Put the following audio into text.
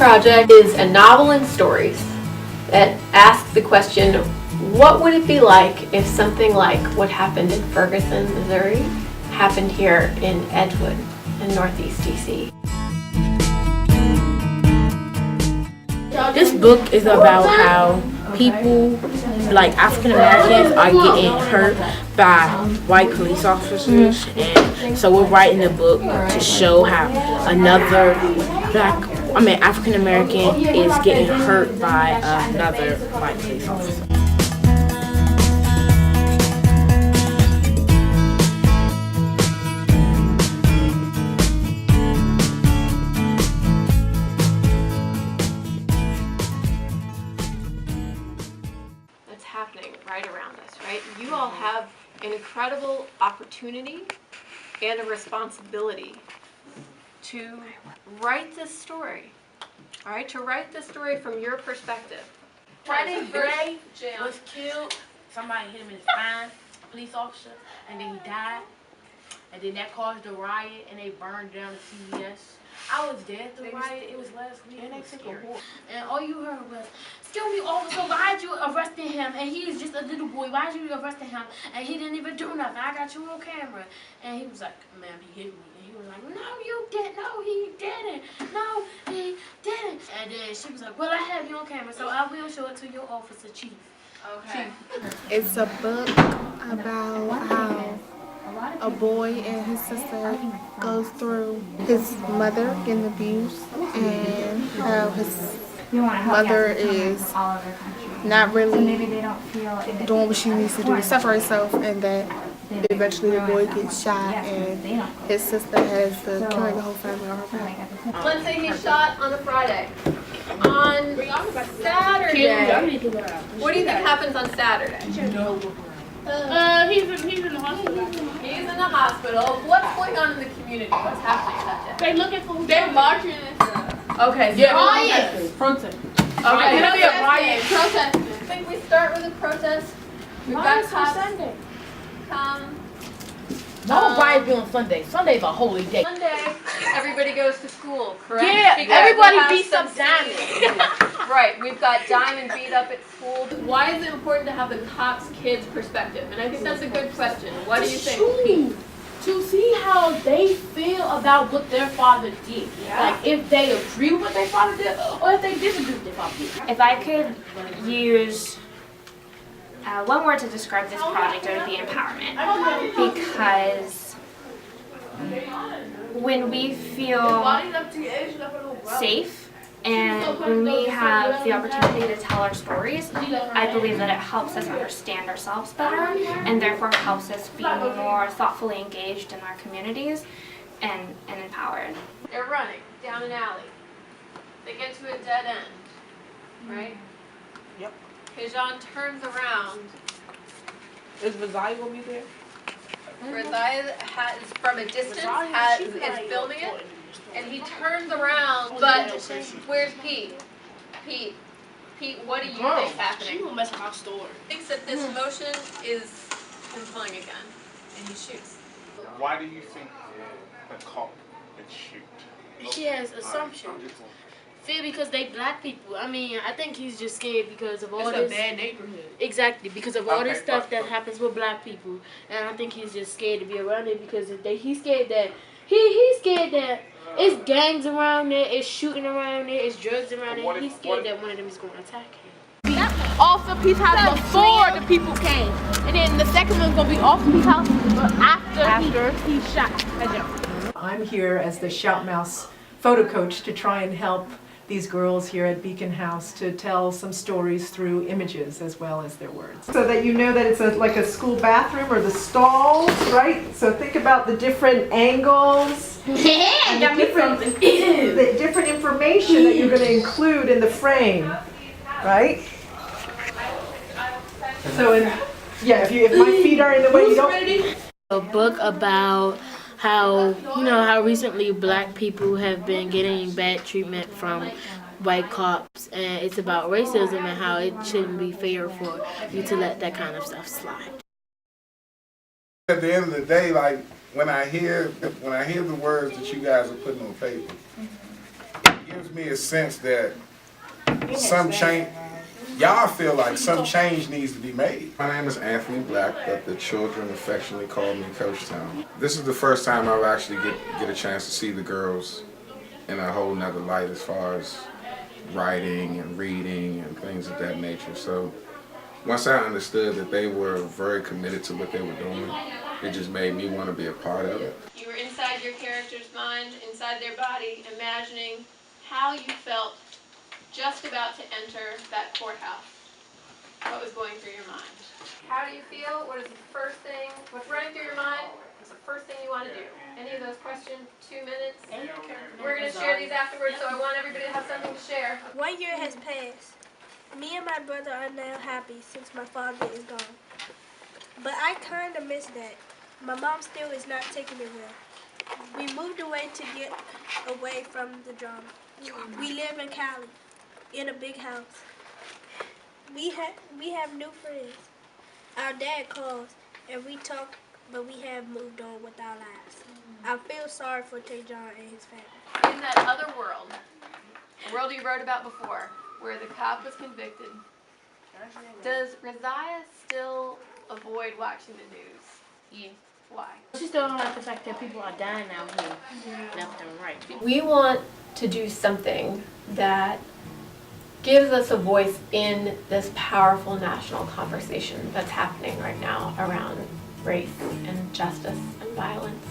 project is a novel in stories that asks the question, what would it be like if something like what happened in Ferguson, Missouri, happened here in Edgewood, in Northeast DC? This book is about how people, like African Americans, are getting hurt by white police officers, and so we're writing the book to show how another African American is getting hurt by another white police officer. That's happening right around us, right? You all have an incredible opportunity and a responsibility to write this story, all right? To write this story from your perspective. Friday Gray was killed. Somebody hit him in the spine, police officer, and then he died. And then that caused a riot, and they burned down the CVS. I was there at the riot. It was last week. And they took a walk. And all you heard was, "Excuse me, officer, why'd you arresting him? And he's just a little boy. Why'd you arresting him? And he didn't even do nothing. I got you on camera." And he was like, "Ma'am, he hit me." And he was like, "No, you didn't. No, he didn't. No, he didn't." And then she was like, "Well, I have you on camera, so I will show it to your officer, chief." Okay. It's a book about how a boy and his sister goes through his mother getting abused and how his mother is not really doing what she needs to do to separate herself, and that eventually the boy gets shot and his sister has to carry the whole family on her back. Let's say he's shot on a Friday. On Saturday, what do you think happens on Saturday? He's in the hospital. He's in the hospital. What's going on in the community? What's happening that day? They looking for. They're marching and stuff. Okay, so Riot. Protest. Okay, It'll be a riot. Protest. I think we start with a protest. We've got cops Sunday. come. No riot be on Sunday. Sunday's a holy day. Monday, everybody goes to school, correct? Yeah, Because everybody we have beats some up Diamond. Right, we've got Diamond beat up at school. Why is it important to have the cops' kids' perspective? And I think that's a good question. What do you think, Pete? To see how they feel about what their father did. Like if they agree with what their father did or if they disagree with their father did. If I could use one word to describe this project, it would be empowerment. Because when we feel safe and when we have the opportunity to tell our stories, I believe that it helps us understand ourselves better and therefore helps us be more thoughtfully engaged in our communities and empowered. They're running down an alley. They get to a dead end, right? Yep. Tajon turns around. Is Vizaya gonna be there? Razia has, from a distance, is filming it, and he turns around, but where's Pete? Pete, what do you think's happening? She will mess up our story. Thinks that this motion is him pulling a gun, and he shoots. Why do you think the cop would shoot? She has assumptions. Fear because they black people. I mean, I think he's just scared because of all this. It's a bad neighborhood. Exactly, because of all this Okay, stuff that happens with black people, and I think he's just scared to be around it because he's scared that he's scared that it's gangs around there, it's shooting around there, it's drugs around there. He's scared that one of them is going to attack him. Off of his house before the people came, and then the second one's gonna be off of his house, but after he shot Tajon. I'm here as the Shout Mouse photo coach to try and help these girls here at Beacon House to tell some stories through images as well as their words. So that you know that it's like a school bathroom or the stalls, right? So think about the different angles and the different information that you're going to include in the frame, right? So if my feet are in the way, you don't... A book about how recently black people have been getting bad treatment from white cops, and it's about racism and how it shouldn't be fair for you to let that kind of stuff slide. At the end of the day, like when I hear the words that you guys are putting on paper, it gives me a sense that some change, y'all feel like some change needs to be made. My name is Anthony Black, but the children affectionately call me Coach Town. This is the first time I've actually get a chance to see the girls in a whole nother light as far as writing and reading and things of that nature. So once I understood that they were very committed to what they were doing, it just made me want to be a part of it. You were inside your character's mind, inside their body, imagining how you felt just about to enter that courthouse. What was going through your mind? How do you feel? What is the first thing? What's running through your mind? What's the first thing you want to do? Any of those questions? 2 minutes? We're going to share these afterwards, so I want everybody to have something to share. 1 year has passed. Me and my brother are now happy since my father is gone. But I kind of miss that. My mom still is not taking it well. We moved away to get away from the drama. We live in Cali, in a big house. We have new friends. Our dad calls and we talk, but we have moved on with our lives. I feel sorry for Tajon and his family. In that other world, the world you wrote about before, where the cop was convicted, does Raziah still avoid watching the news? Yeah. Why? She still don't like the fact that people are dying out here, left and right. We want to do something that gives us a voice in this powerful national conversation that's happening right now around race and justice and violence.